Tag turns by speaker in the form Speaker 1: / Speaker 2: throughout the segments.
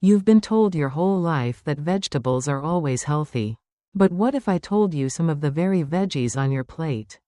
Speaker 1: You've been told your whole life that vegetables are always healthy. But what if I told you some of the very veggies on your plate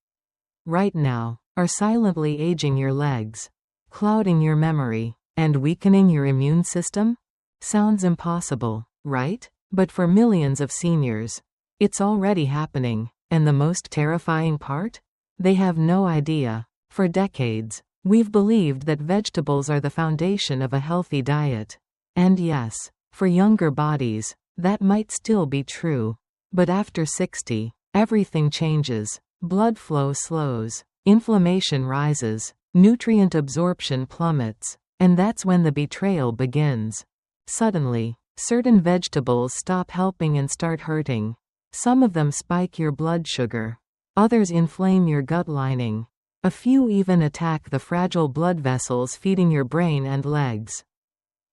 Speaker 1: right now are silently aging your legs, clouding your memory, and weakening your immune system? Sounds impossible, right? But for millions of seniors, it's already happening. And the most terrifying part? They have no idea. For decades, we've believed that vegetables are the foundation of a healthy diet. And yes, for younger bodies, that might still be true. But after 60, everything changes. Blood flow slows, inflammation rises, nutrient absorption plummets, and that's when the betrayal begins. Suddenly, certain vegetables stop helping and start hurting. Some of them spike your blood sugar. Others inflame your gut lining. A few even attack the fragile blood vessels feeding your brain and legs.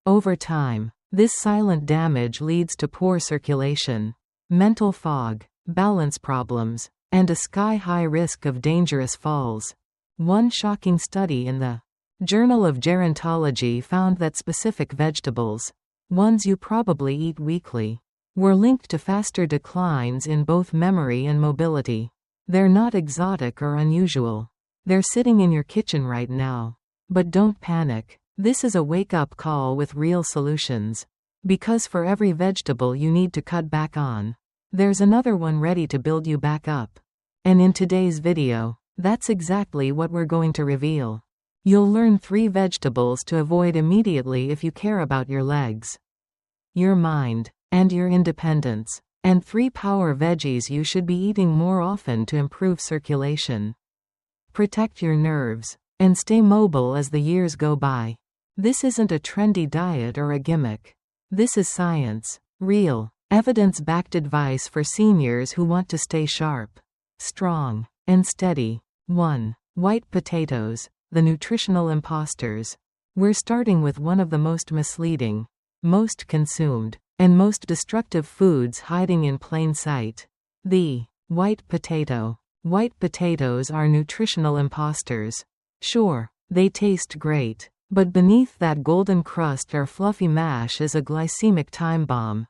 Speaker 1: Over time, this silent damage leads to poor circulation, mental fog, balance problems, and a sky-high risk of dangerous falls. One shocking study in the Journal of Gerontology found that specific vegetables, ones you probably eat weekly, were linked to faster declines in both memory and mobility. They're not exotic or unusual. They're sitting in your kitchen right now. But don't panic. This is a wake-up call with real solutions. Because for every vegetable you need to cut back on, there's another one ready to build you back up. And in today's video, that's exactly what we're going to reveal. You'll learn 3 vegetables to avoid immediately if you care about your legs, your mind, and your independence, and 3 power veggies you should be eating more often to improve circulation, protect your nerves, and stay mobile as the years go by. This isn't a trendy diet or a gimmick. This is science, real, evidence-backed advice for seniors who want to stay sharp, strong, and steady. 1. White potatoes, the nutritional imposters. We're starting with one of the most misleading, most consumed, and most destructive foods hiding in plain sight. The white potato. White potatoes are nutritional imposters. Sure, they taste great, but beneath that golden crust or fluffy mash is a glycemic time bomb.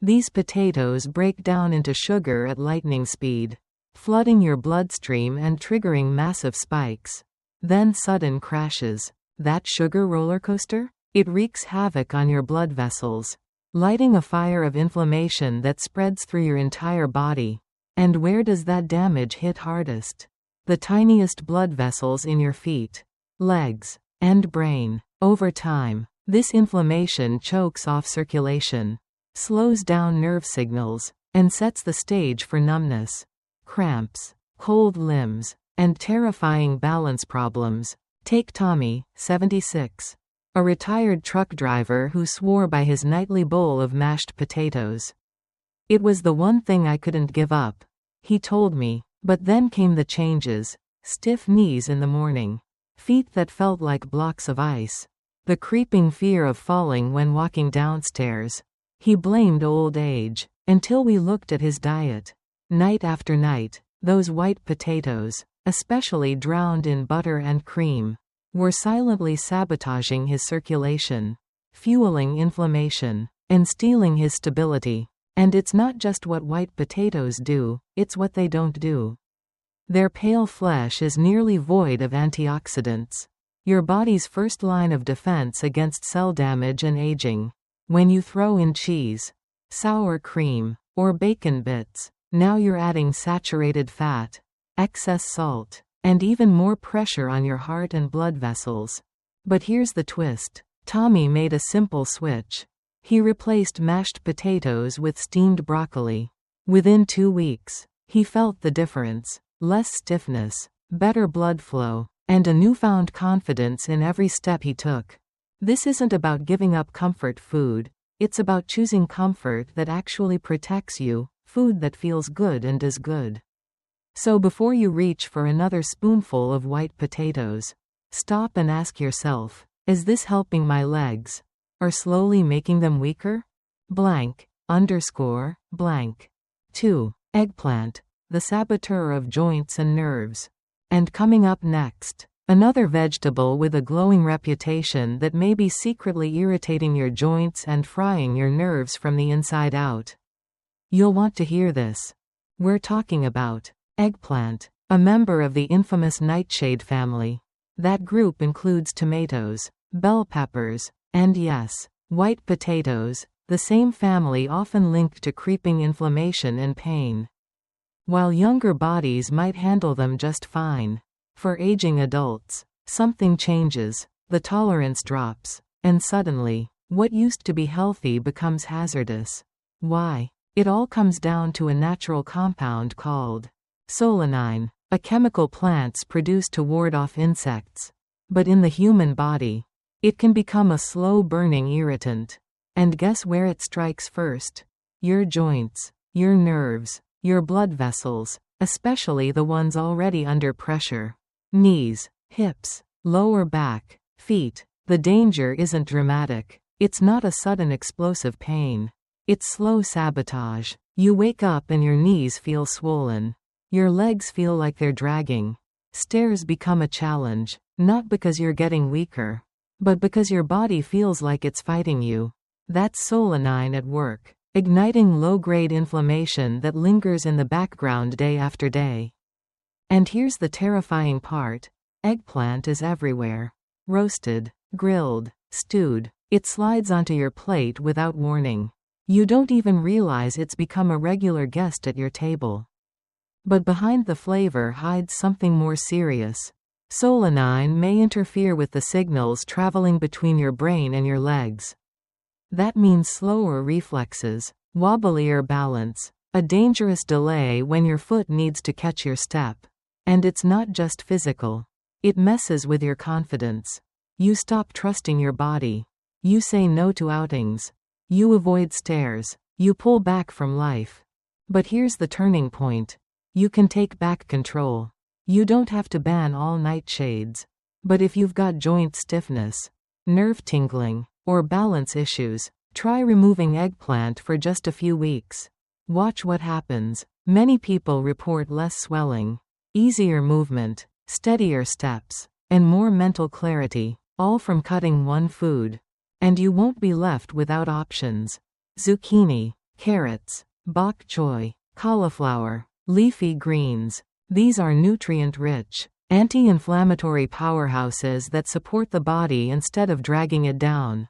Speaker 1: These potatoes break down into sugar at lightning speed, flooding your bloodstream and triggering massive spikes. Then sudden crashes. That sugar roller coaster? It wreaks havoc on your blood vessels, lighting a fire of inflammation that spreads through your entire body. And where does that damage hit hardest? The tiniest blood vessels in your feet, legs, and brain. Over time, this inflammation chokes off circulation, slows down nerve signals, and sets the stage for numbness, cramps, cold limbs, and terrifying balance problems. Take Tommy, 76. A retired truck driver who swore by his nightly bowl of mashed potatoes. It was the one thing I couldn't give up, he told me. But then came the changes. Stiff knees in the morning, feet that felt like blocks of ice, the creeping fear of falling when walking downstairs. He blamed old age, until we looked at his diet. Night after night, those white potatoes, especially drowned in butter and cream, were silently sabotaging his circulation, fueling inflammation, and stealing his stability. And it's not just what white potatoes do, it's what they don't do. Their pale flesh is nearly void of antioxidants, your body's first line of defense against cell damage and aging. When you throw in cheese, sour cream, or bacon bits, now you're adding saturated fat, excess salt, and even more pressure on your heart and blood vessels. But here's the twist. Tommy made a simple switch. He replaced mashed potatoes with steamed broccoli. Within 2 weeks, he felt the difference. Less stiffness, better blood flow, and a newfound confidence in every step he took. This isn't about giving up comfort food. It's about choosing comfort that actually protects you, food that feels good and is good. So before you reach for another spoonful of white potatoes, stop and ask yourself, is this helping my legs? Or slowly making them weaker? Blank, _ blank. 2. Eggplant, the saboteur of joints and nerves. And coming up next, Another vegetable with a glowing reputation that may be secretly irritating your joints and frying your nerves from the inside out. You'll want to hear this. We're talking about eggplant, a member of the infamous nightshade family. That group includes tomatoes, bell peppers, and yes, white potatoes, the same family often linked to creeping inflammation and pain. While younger bodies might handle them just fine, for aging adults, something changes, the tolerance drops, and suddenly, what used to be healthy becomes hazardous. Why? It all comes down to a natural compound called solanine, a chemical plants produce to ward off insects. But in the human body, it can become a slow-burning irritant. And guess where it strikes first? Your joints, your nerves, your blood vessels, especially the ones already under pressure. Knees, hips, lower back, feet. The danger isn't dramatic. It's not a sudden explosive pain. It's slow sabotage. You wake up and your knees feel swollen. Your legs feel like they're dragging. Stairs become a challenge, not because you're getting weaker, but because your body feels like it's fighting you. That's solanine at work, igniting low-grade inflammation that lingers in the background day after day. And here's the terrifying part. Eggplant is everywhere. Roasted, grilled, stewed. It slides onto your plate without warning. You don't even realize it's become a regular guest at your table. But behind the flavor hides something more serious. Solanine may interfere with the signals traveling between your brain and your legs. That means slower reflexes, wobblier balance, a dangerous delay when your foot needs to catch your step. And it's not just physical. It messes with your confidence. You stop trusting your body. You say no to outings. You avoid stairs. You pull back from life. But here's the turning point. You can take back control. You don't have to ban all nightshades. But if you've got joint stiffness, nerve tingling, or balance issues, try removing eggplant for just a few weeks. Watch what happens. Many people report less swelling, easier movement, steadier steps, and more mental clarity, all from cutting one food. And you won't be left without options. Zucchini, carrots, bok choy, cauliflower, leafy greens. These are nutrient-rich, anti-inflammatory powerhouses that support the body instead of dragging it down.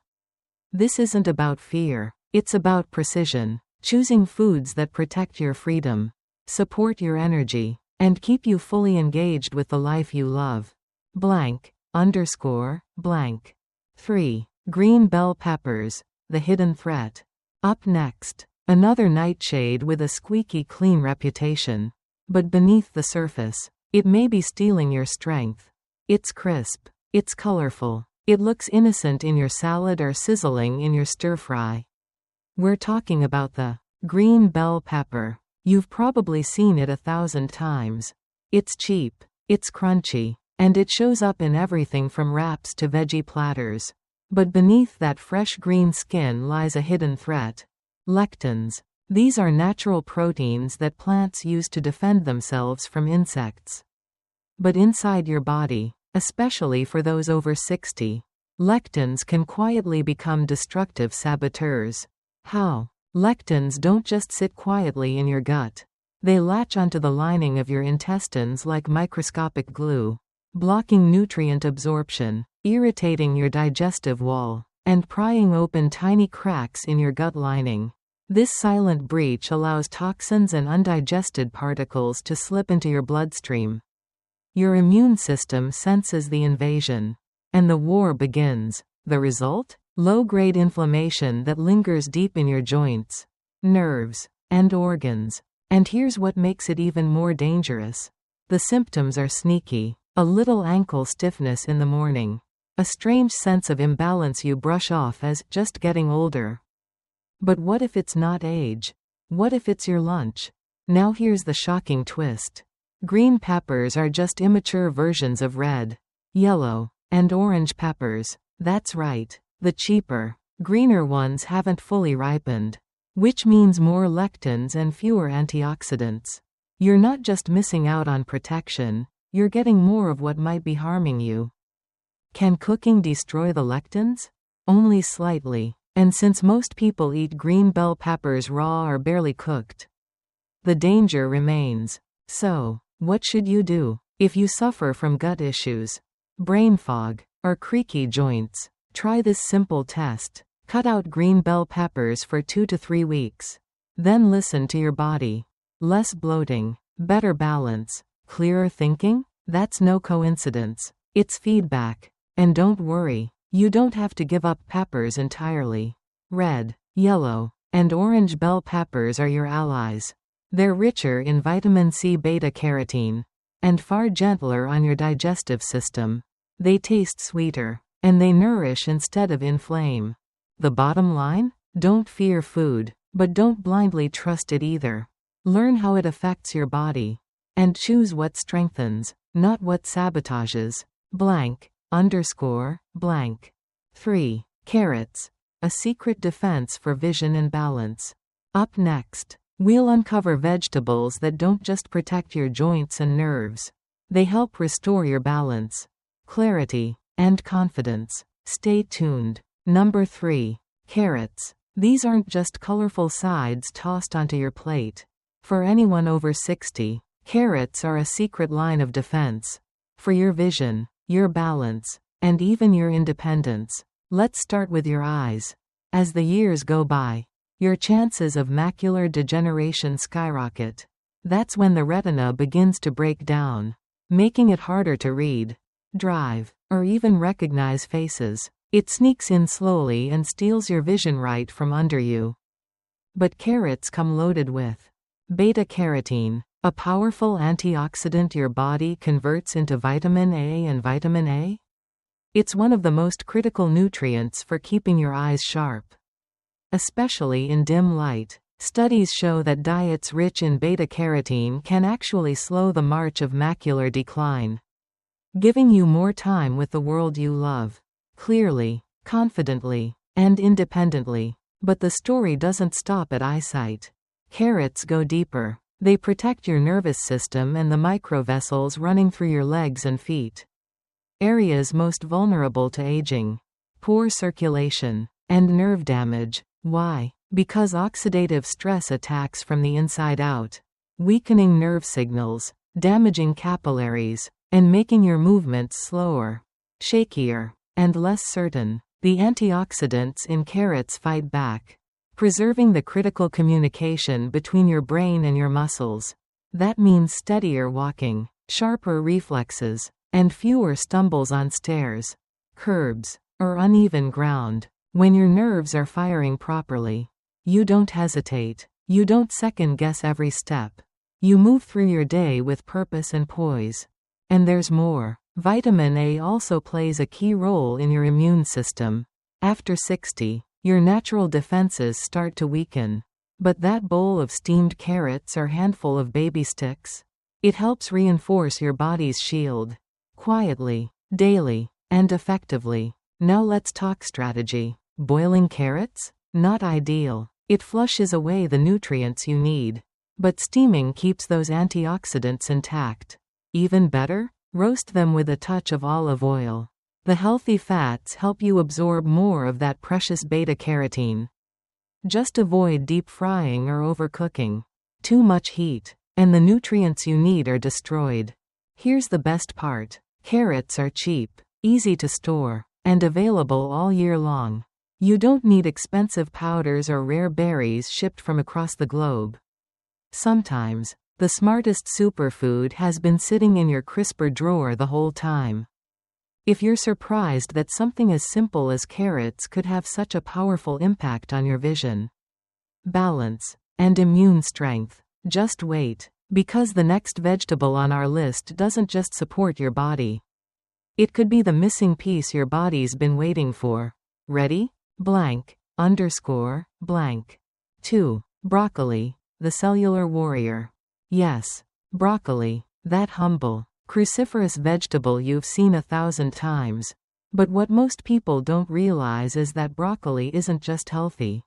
Speaker 1: This isn't about fear. It's about precision. Choosing foods that protect your freedom, support your energy, and keep you fully engaged with the life you love. Blank, _ blank. 3. Green bell peppers, the hidden threat. Up next, another nightshade with a squeaky clean reputation. But beneath the surface, it may be stealing your strength. It's crisp. It's colorful. It looks innocent in your salad or sizzling in your stir-fry. We're talking about the green bell pepper. You've probably seen it 1,000 times. It's cheap. It's crunchy. And it shows up in everything from wraps to veggie platters. But beneath that fresh green skin lies a hidden threat. Lectins. These are natural proteins that plants use to defend themselves from insects. But inside your body, especially for those over 60, lectins can quietly become destructive saboteurs. How? Lectins don't just sit quietly in your gut. They latch onto the lining of your intestines like microscopic glue, blocking nutrient absorption, irritating your digestive wall, and prying open tiny cracks in your gut lining. This silent breach allows toxins and undigested particles to slip into your bloodstream. Your immune system senses the invasion, and the war begins. The result? Low-grade inflammation that lingers deep in your joints, nerves, and organs. And here's what makes it even more dangerous. The symptoms are sneaky. A little ankle stiffness in the morning. A strange sense of imbalance you brush off as just getting older. But what if it's not age? What if it's your lunch? Now here's the shocking twist. Green peppers are just immature versions of red, yellow, and orange peppers. That's right. The cheaper, greener ones haven't fully ripened. Which means more lectins and fewer antioxidants. You're not just missing out on protection, you're getting more of what might be harming you. Can cooking destroy the lectins? Only slightly. And since most people eat green bell peppers raw or barely cooked, the danger remains. So, what should you do? If you suffer from gut issues, brain fog, or creaky joints, try this simple test. Cut out green bell peppers for 2 to 3 weeks. Then listen to your body. Less bloating, better balance, clearer thinking? That's no coincidence. It's feedback. And don't worry, you don't have to give up peppers entirely. Red, yellow, and orange bell peppers are your allies. They're richer in vitamin C beta-carotene, and far gentler on your digestive system. They taste sweeter, and they nourish instead of inflame. The bottom line? Don't fear food, but don't blindly trust it either. Learn how it affects your body, and choose what strengthens, not what sabotages. Blank. Blank. 3. Carrots. A secret defense for vision and balance. Up next, we'll uncover vegetables that don't just protect your joints and nerves. They help restore your balance, clarity, and confidence. Stay tuned. Number 3. Carrots. These aren't just colorful sides tossed onto your plate. For anyone over 60, carrots are a secret line of defense. For your vision, your balance, and even your independence. Let's start with your eyes. As the years go by, your chances of macular degeneration skyrocket. That's when the retina begins to break down, making it harder to read, drive, or even recognize faces. It sneaks in slowly and steals your vision right from under you. But carrots come loaded with beta-carotene, a powerful antioxidant your body converts into vitamin A and vitamin A. It's one of the most critical nutrients for keeping your eyes sharp, especially in dim light. Studies show that diets rich in beta-carotene can actually slow the march of macular decline, giving you more time with the world you love, clearly, confidently, and independently. But the story doesn't stop at eyesight. Carrots go deeper. They protect your nervous system and the microvessels running through your legs and feet, areas most vulnerable to aging, poor circulation, and nerve damage. Why? Because oxidative stress attacks from the inside out, weakening nerve signals, damaging capillaries, and making your movements slower, shakier, and less certain. The antioxidants in carrots fight back, preserving the critical communication between your brain and your muscles. That means steadier walking, sharper reflexes, and fewer stumbles on stairs, curbs, or uneven ground. When your nerves are firing properly, you don't hesitate. You don't second-guess every step. You move through your day with purpose and poise. And there's more. Vitamin A also plays a key role in your immune system. After 60, your natural defenses start to weaken. But that bowl of steamed carrots or handful of baby sticks? It helps reinforce your body's shield. Quietly, daily, and effectively. Now let's talk strategy. Boiling carrots? Not ideal. It flushes away the nutrients you need. But steaming keeps those antioxidants intact. Even better? Roast them with a touch of olive oil. The healthy fats help you absorb more of that precious beta-carotene. Just avoid deep frying or overcooking. Too much heat, and the nutrients you need are destroyed. Here's the best part. Carrots are cheap, easy to store, and available all year long. You don't need expensive powders or rare berries shipped from across the globe. Sometimes, the smartest superfood has been sitting in your crisper drawer the whole time. If you're surprised that something as simple as carrots could have such a powerful impact on your vision, balance, and immune strength, just wait, because the next vegetable on our list doesn't just support your body. It could be the missing piece your body's been waiting for. Ready? Blank. Blank. 2. Broccoli, the cellular warrior. Yes, broccoli, that humble, cruciferous vegetable you've seen 1,000 times. But what most people don't realize is that broccoli isn't just healthy.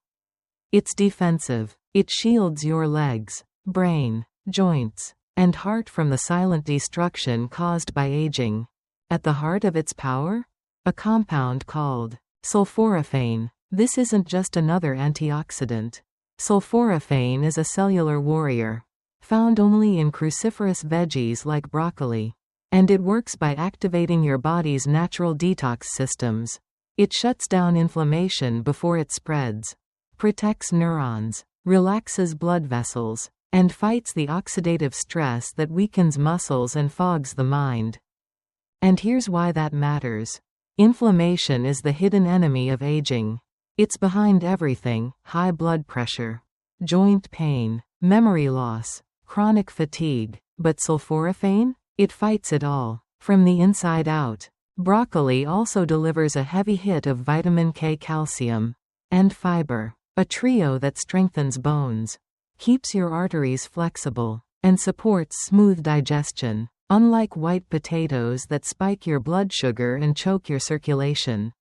Speaker 1: It's defensive. It shields your legs, brain, joints, and heart from the silent destruction caused by aging. At the heart of its power? A compound called sulforaphane. This isn't just another antioxidant. Sulforaphane is a cellular warrior, found only in cruciferous veggies like broccoli. And it works by activating your body's natural detox systems. It shuts down inflammation before it spreads, protects neurons, relaxes blood vessels, and fights the oxidative stress that weakens muscles and fogs the mind. And here's why that matters. Inflammation is the hidden enemy of aging. It's behind everything: high blood pressure, joint pain, memory loss, chronic fatigue. But sulforaphane? It fights it all, from the inside out. Broccoli also delivers a heavy hit of vitamin K, calcium, and fiber, a trio that strengthens bones, keeps your arteries flexible, and supports smooth digestion. Unlike white potatoes that spike your blood sugar and choke your circulation,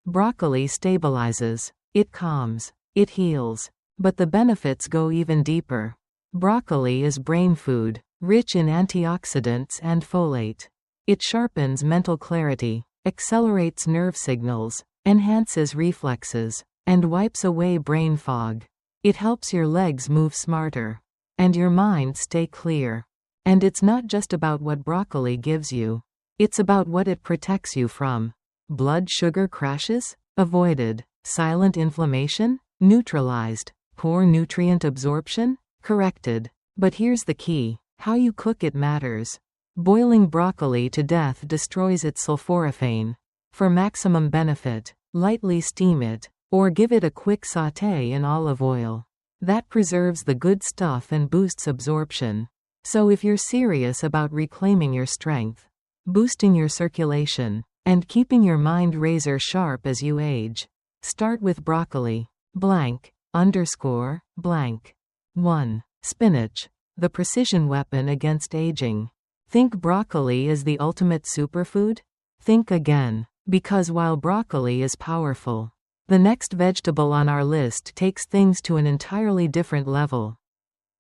Speaker 1: broccoli stabilizes, it calms, it heals. But the benefits go even deeper. Broccoli is brain food, rich in antioxidants and folate. It sharpens mental clarity, accelerates nerve signals, enhances reflexes, and wipes away brain fog. It helps your legs move smarter, and your mind stay clear. And it's not just about what broccoli gives you. It's about what it protects you from. Blood sugar crashes? Avoided. Silent inflammation? Neutralized. Poor nutrient absorption? Corrected. But here's the key. How you cook it matters. Boiling broccoli to death destroys its sulforaphane. For maximum benefit, lightly steam it, or give it a quick sauté in olive oil. That preserves the good stuff and boosts absorption. So if you're serious about reclaiming your strength, boosting your circulation, and keeping your mind razor sharp as you age, start with broccoli. Blank, underscore, blank. 1. Spinach, the precision weapon against aging. Think broccoli is the ultimate superfood? Think again, because while broccoli is powerful, the next vegetable on our list takes things to an entirely different level.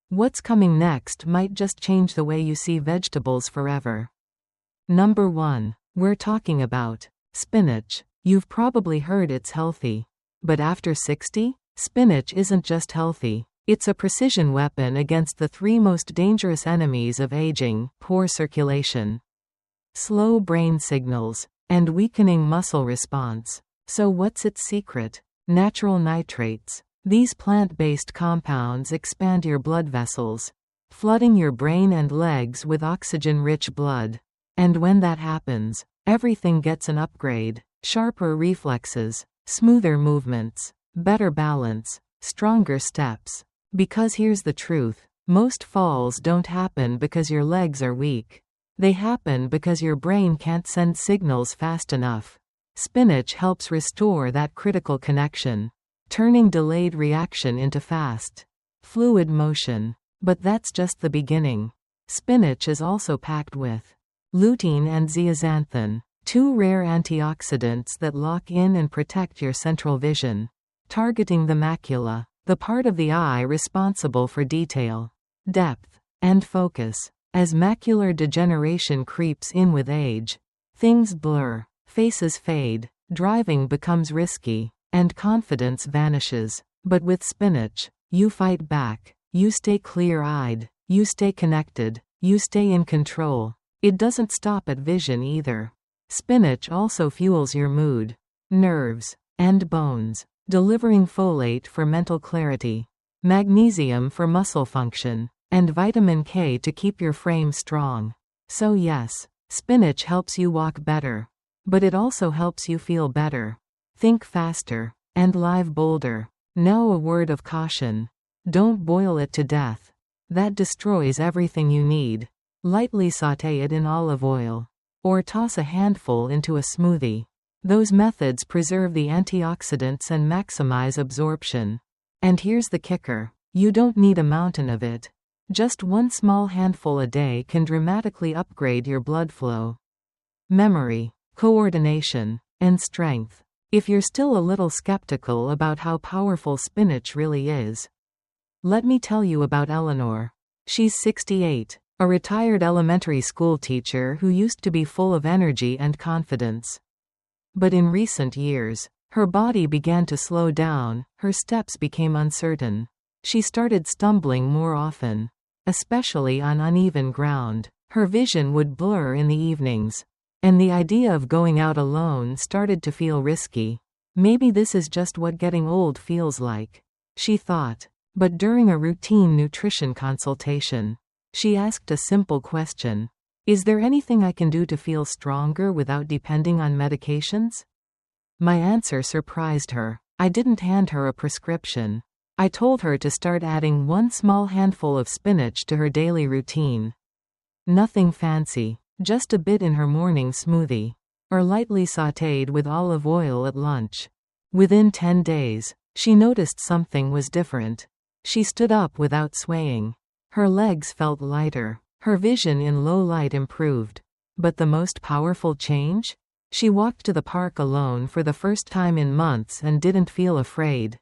Speaker 1: What's coming next might just change the way you see vegetables forever. Number 1. We're talking about spinach. You've probably heard it's healthy. But after 60, spinach isn't just healthy. It's a precision weapon against the 3 most dangerous enemies of aging: poor circulation, slow brain signals, and weakening muscle response. So what's its secret? Natural nitrates. These plant-based compounds expand your blood vessels, flooding your brain and legs with oxygen-rich blood. And when that happens, everything gets an upgrade: sharper reflexes, smoother movements, better balance, stronger steps. Because here's the truth: most falls don't happen because your legs are weak. They happen because your brain can't send signals fast enough. Spinach helps restore that critical connection, turning delayed reaction into fast, fluid motion. But that's just the beginning. Spinach is also packed with lutein and zeaxanthin, 2 rare antioxidants that lock in and protect your central vision, targeting the macula, the part of the eye responsible for detail, depth, and focus. As macular degeneration creeps in with age, things blur, faces fade, driving becomes risky, and confidence vanishes. But with spinach, you fight back. You stay clear-eyed, you stay connected, you stay in control. It doesn't stop at vision either. Spinach also fuels your mood, nerves, and bones, delivering folate for mental clarity, magnesium for muscle function, and vitamin K to keep your frame strong. So yes, spinach helps you walk better, but it also helps you feel better, think faster, and live bolder. Now a word of caution: don't boil it to death. That destroys everything you need. Lightly sauté it in olive oil, or toss a handful into a smoothie. Those methods preserve the antioxidants and maximize absorption. And here's the kicker: you don't need a mountain of it. Just 1 small handful a day can dramatically upgrade your blood flow, memory, coordination, and strength. If you're still a little skeptical about how powerful spinach really is, let me tell you about Eleanor. She's 68, a retired elementary school teacher who used to be full of energy and confidence. But in recent years, her body began to slow down, her steps became uncertain. She started stumbling more often, especially on uneven ground. Her vision would blur in the evenings, and the idea of going out alone started to feel risky. Maybe this is just what getting old feels like, she thought. But during a routine nutrition consultation, she asked a simple question. Is there anything I can do to feel stronger without depending on medications? My answer surprised her. I didn't hand her a prescription. I told her to start adding one small handful of spinach to her daily routine. Nothing fancy, just a bit in her morning smoothie, or lightly sautéed with olive oil at lunch. Within 10 days, she noticed something was different. She stood up without swaying. Her legs felt lighter. Her vision in low light improved. But the most powerful change? She walked to the park alone for the first time in months and didn't feel afraid.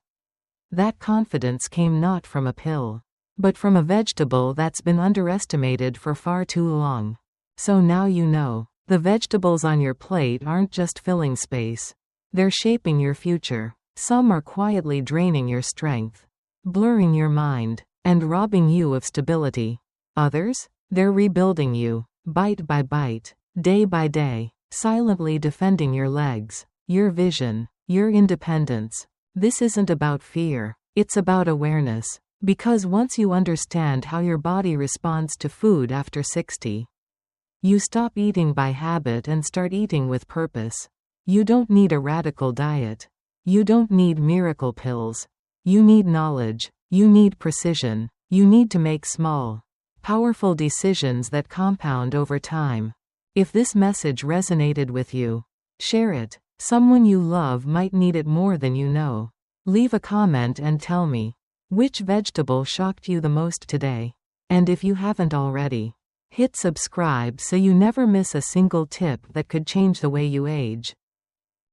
Speaker 1: That confidence came not from a pill, but from a vegetable that's been underestimated for far too long. So now you know, the vegetables on your plate aren't just filling space. They're shaping your future. Some are quietly draining your strength, blurring your mind, and robbing you of stability. Others? They're rebuilding you, bite by bite, day by day, silently defending your legs, your vision, your independence. This isn't about fear, it's about awareness. Because once you understand how your body responds to food after 60, you stop eating by habit and start eating with purpose. You don't need a radical diet. You don't need miracle pills. You need knowledge. You need precision. You need to make small, powerful decisions that compound over time. If this message resonated with you, share it. Someone you love might need it more than you know. Leave a comment and tell me, which vegetable shocked you the most today? And if you haven't already, hit subscribe so you never miss a single tip that could change the way you age.